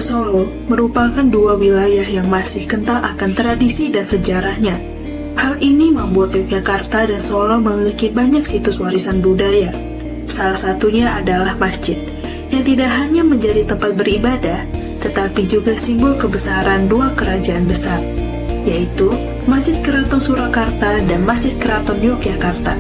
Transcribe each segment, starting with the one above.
dan Solo merupakan dua wilayah yang masih kental akan tradisi dan sejarahnya. Hal ini membuat Yogyakarta dan Solo memiliki banyak situs warisan budaya. Salah satunya adalah masjid, yang tidak hanya menjadi tempat beribadah, tetapi juga simbol kebesaran dua kerajaan besar, yaitu Masjid Keraton Surakarta dan Masjid Keraton Yogyakarta.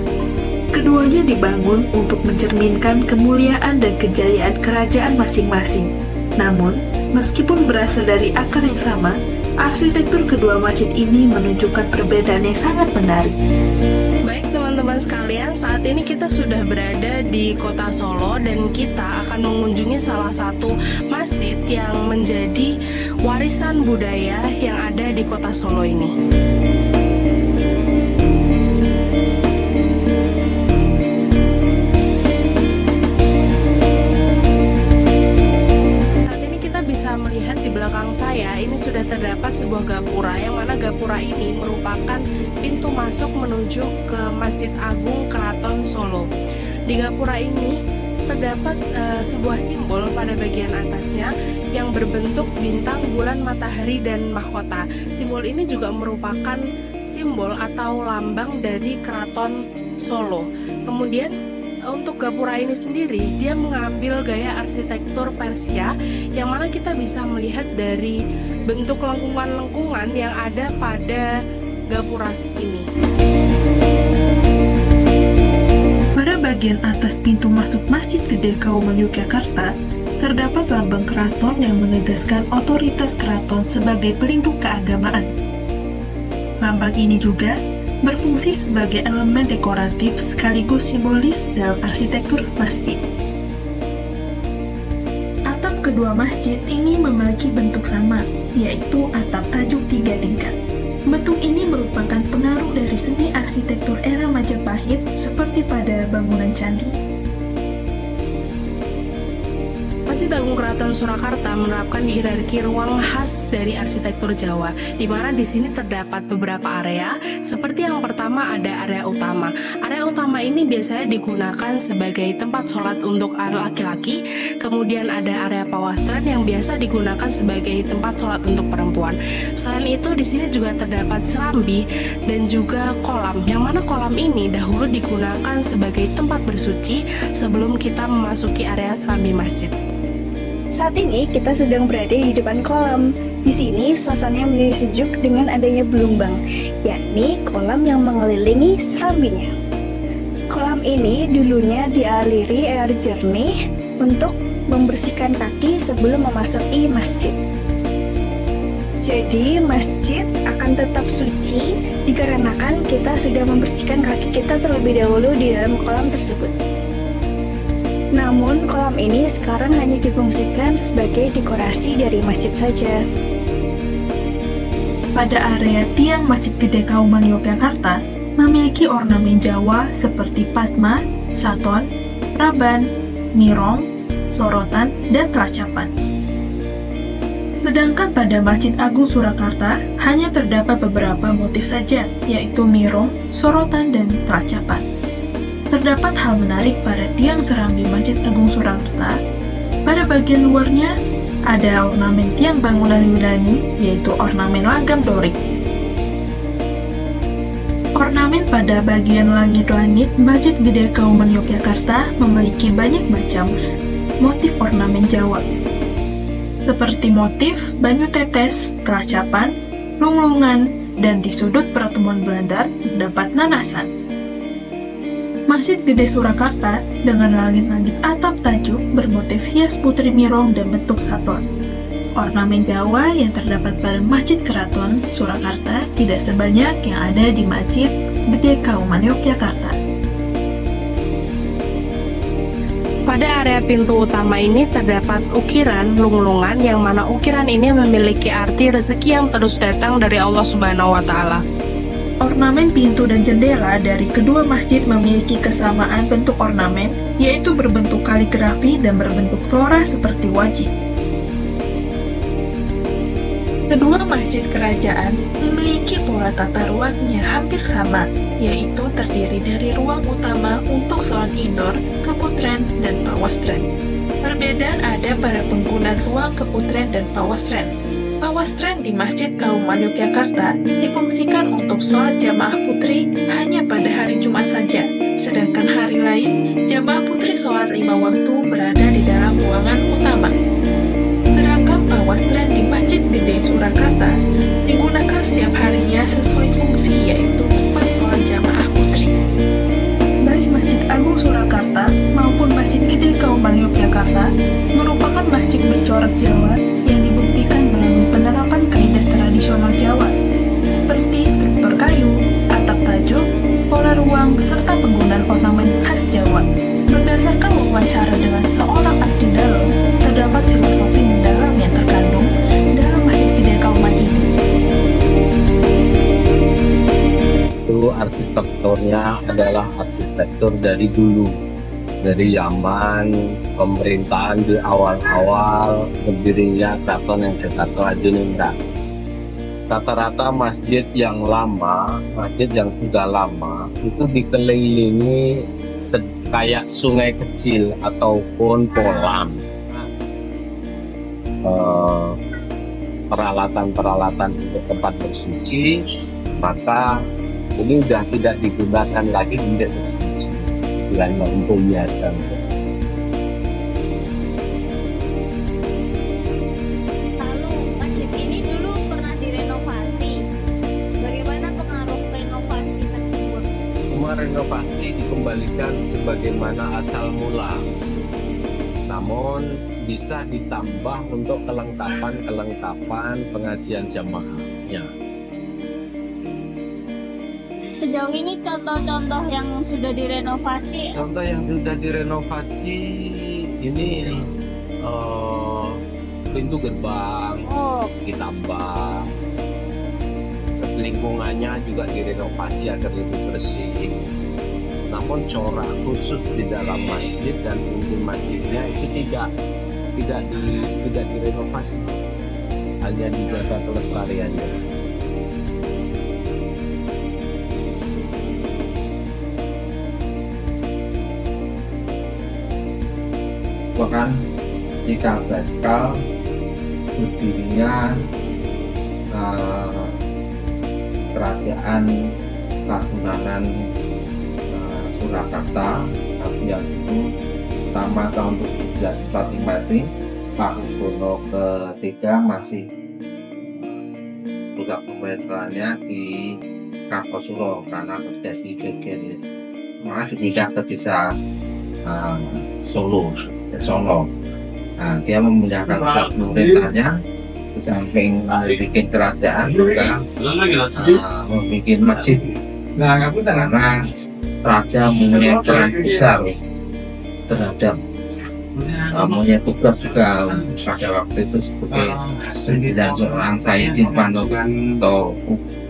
Keduanya dibangun untuk mencerminkan kemuliaan dan kejayaan kerajaan masing-masing. Namun, meskipun berasal dari akar yang sama, arsitektur kedua masjid ini menunjukkan perbedaan yang sangat menarik. Baik teman-teman sekalian, saat ini kita sudah berada di kota Solo dan kita akan mengunjungi salah satu masjid yang menjadi warisan budaya yang ada di kota Solo ini. Melihat di belakang saya, ini sudah terdapat sebuah gapura, yang mana gapura ini merupakan pintu masuk menuju ke Masjid Agung Keraton Solo. Di gapura ini terdapat sebuah simbol pada bagian atasnya yang berbentuk bintang, bulan, matahari, dan mahkota. Simbol ini juga merupakan simbol atau lambang dari Keraton Solo. Kemudian untuk gapura ini sendiri, dia mengambil gaya arsitektur Persia, yang mana kita bisa melihat dari bentuk lengkungan-lengkungan yang ada pada gapura ini. Pada bagian atas pintu masuk Masjid Gede Kauman Yogyakarta, terdapat lambang keraton yang menegaskan otoritas keraton sebagai pelindung keagamaan. Lambang ini juga berfungsi sebagai elemen dekoratif sekaligus simbolis dalam arsitektur masjid. Atap kedua masjid ini memiliki bentuk sama, yaitu atap tajuk 3 tingkat. Bentuk ini merupakan pengaruh dari seni arsitektur era Majapahit seperti pada bangunan candi. Masjid Agung Keraton Surakarta menerapkan hierarki ruang khas dari arsitektur Jawa, di mana di sini terdapat beberapa area. Seperti yang pertama ada area utama. Area utama ini biasanya digunakan sebagai tempat sholat untuk laki-laki. Kemudian ada area pawastran yang biasa digunakan sebagai tempat sholat untuk perempuan. Selain itu di sini juga terdapat serambi dan juga kolam, yang mana kolam ini dahulu digunakan sebagai tempat bersuci sebelum kita memasuki area serambi masjid. Saat ini kita sedang berada di depan kolam. Di sini suasananya menjadi sejuk dengan adanya belumbang, yakni kolam yang mengelilingi serambinya. Kolam ini dulunya dialiri air jernih untuk membersihkan kaki sebelum memasuki masjid. Jadi masjid akan tetap suci dikarenakan kita sudah membersihkan kaki kita terlebih dahulu di dalam kolam tersebut. Namun, kolam ini sekarang hanya difungsikan sebagai dekorasi dari masjid saja. Pada area tiang Masjid Gede Kauman Yogyakarta memiliki ornamen Jawa seperti Padma, Saton, Praban, Mirong, Sorotan, dan Teracapan. Sedangkan pada Masjid Agung Surakarta hanya terdapat beberapa motif saja, yaitu Mirong, Sorotan, dan Teracapan. Terdapat hal menarik pada tiang serambi Masjid Agung Surakarta. Pada bagian luarnya, ada ornamen tiang bangunan Yunani, yaitu ornamen langgam Dorik. Ornamen pada bagian langit-langit Masjid Gede Kauman Yogyakarta memiliki banyak macam motif ornamen Jawa, seperti motif banyu tetes, teracapan, lunglungan, dan di sudut pertemuan belandar terdapat nanasan. Masjid Gede Surakarta dengan langit-langit atap tajuk bermotif hias putri Mirong dan bentuk saton. Ornamen Jawa yang terdapat pada Masjid Keraton Surakarta tidak sebanyak yang ada di Masjid Gede Kauman Yogyakarta. Pada area pintu utama ini terdapat ukiran lunglungan, yang mana ukiran ini memiliki arti rezeki yang terus datang dari Allah Subhanahu wa Ta'ala. Ornamen pintu dan jendela dari kedua masjid memiliki kesamaan bentuk ornamen, yaitu berbentuk kaligrafi dan berbentuk flora seperti wajik. Kedua masjid kerajaan memiliki pola tata ruangnya hampir sama, yaitu terdiri dari ruang utama untuk sholat indoor, keputren, dan pawastren. Perbedaan ada pada penggunaan ruang keputren dan pawastren. Pawastren di Masjid Kauman Yogyakarta difungsikan untuk sholat jamaah putri hanya pada hari Jumat saja, sedangkan hari lain jamaah putri sholat 5 waktu berada di dalam ruangan utama. Sedangkan pawastren di Masjid Gede Surakarta digunakan setiap harinya sesuai fungsi, yaitu tempat sholat jamaah putri. Baik Masjid Agung Surakarta maupun Masjid Gede Kauman Yogyakarta merupakan masjid bercorak Jawa yang dibuktikan melalui penerapan kaidah tradisional Jawa, seperti struktur kayu, atap tajuk, pola ruang, serta penggunaan ornamen khas Jawa. Berdasarkan wawancara dengan seorang abdi dalam, terdapat filosofi mendalam yang terkandung dalam Masjid Gede Kauman ini. Itu arsitekturnya adalah arsitektur dari dulu, dari zaman pemerintahan di awal-awal berdirinya Keraton Yogyakarta Hadiningrat. Rata-rata masjid yang lama, masjid yang sudah lama itu dikelilingi kayak sungai kecil ataupun kolam. Peralatan-peralatan untuk tempat bersuci, maka ini sudah tidak digunakan lagi untuk bersuci, hanya untuk hiasan. Lalu, masjid ini dulu pernah direnovasi. Bagaimana pengaruh renovasi tersebut? Semua renovasi dikembalikan sebagaimana asal mula, namun bisa ditambah untuk kelengkapan pengajian jamaahnya. Sejauh ini contoh-contoh yang sudah direnovasi. Contoh yang sudah direnovasi ini pintu gerbang ditambah, lingkungannya juga direnovasi agar lebih bersih. Namun corak khusus di dalam masjid dan inti masjidnya itu tidak direnovasi, hanya dijaga kelestariannya. Bahkan jika bakal berdirinya kerajaan Kasunanan Surakarta yang itu pertama tahun 1745 ini Pakubono ketiga masih pusat pemerintahannya di Kartosuro karena terjadi geger, maka dipindah ke desa Solo. Nah, dia memindahkan pusat pemerintahnya di samping membuat kerajaan juga membuat masjid. Karena raja mempunyai peran besar terhadap punya tugas juga pada waktu itu sebagai 9 seorang Sayyidin Pandokan atau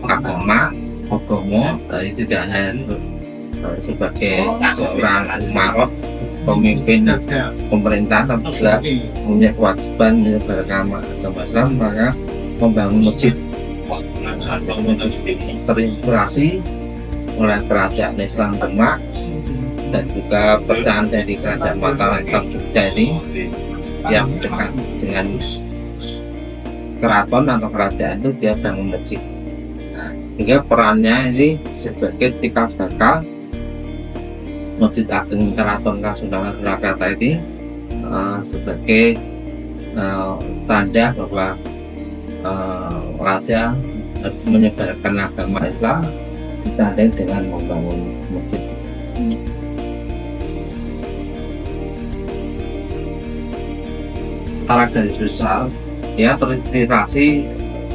agama jadi tidak hanya sebagai seorang umarok pemimpin pemerintahan, tapi juga punya kewajiban beragama Islam, maka membangun masjid. Masjid terinspirasi oleh kerajaan Islam Demak dan juga pecahan dari kerajaan Mataram Islam Jogja ini yang dekat dengan keraton atau kerajaan itu dia bangun masjid. Nah, hingga perannya ini sebagai cikal bakal Masjid Agung Keraton Kasunanan Surakarta ini sebagai tanda bahwa raja menyebarkan agama Islam ditandai dengan membangun masjid. Secara garis besar, dia terinspirasi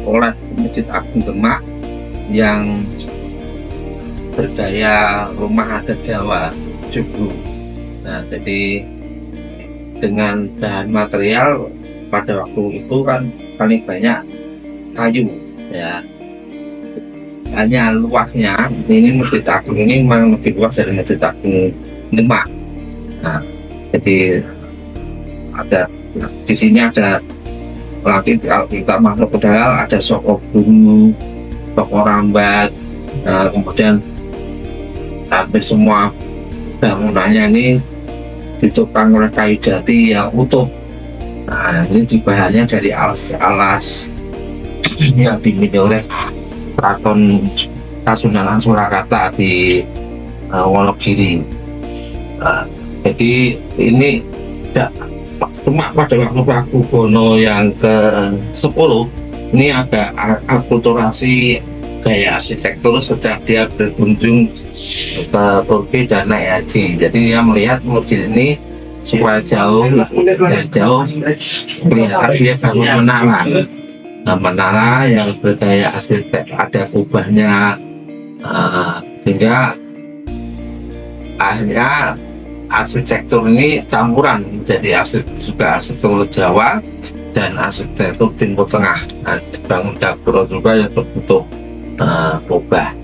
oleh Masjid Agung Demak yang bergaya rumah adat Jawa. Nah, jadi dengan bahan material pada waktu itu kan paling banyak kayu, ya. Hanya luasnya ini Masjid Agung ini memang lebih luas dari Masjid Agung Demak. Nah, jadi ada di sini ada Apalagi kalau kita masuk ke dalam ada Soko Bungu, Soko Rambat, kemudian hampir semua bangunannya ini ditopang oleh kayu jati yang utuh. Nah, ini bahannya dari alas yang dimiliki oleh Keraton Kasunanan Surakarta di Wonogiri. Jadi ini tidak cuma pada waktu Pakubono yang ke-10 ini agak akulturasi gaya arsitektur sejak dia berkunjung ke Turki dan naik haji. Jadi dia melihat masjid ini supaya jauh kelihatan dia bangun menara. Nah, menara yang bergaya arsitek, ada kubahnya, sehingga akhirnya arsitektur ini campuran menjadi juga arsitektur Jawa dan arsitektur Timur Tengah. Nah, dibangun gapura juga yang berbentuk kubah.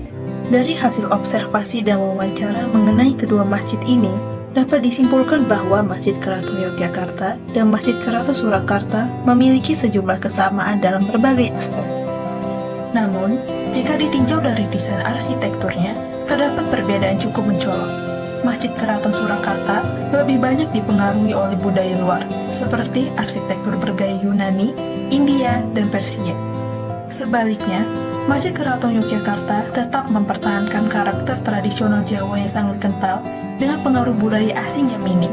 Dari hasil observasi dan wawancara mengenai kedua masjid ini, dapat disimpulkan bahwa Masjid Keraton Yogyakarta dan Masjid Keraton Surakarta memiliki sejumlah kesamaan dalam berbagai aspek. Namun, jika ditinjau dari desain arsitekturnya, terdapat perbedaan cukup mencolok. Masjid Keraton Surakarta lebih banyak dipengaruhi oleh budaya luar, seperti arsitektur bergaya Yunani, India, dan Persia. Sebaliknya, Masjid Keraton Yogyakarta tetap mempertahankan karakter tradisional Jawa yang sangat kental dengan pengaruh budaya asing yang minim.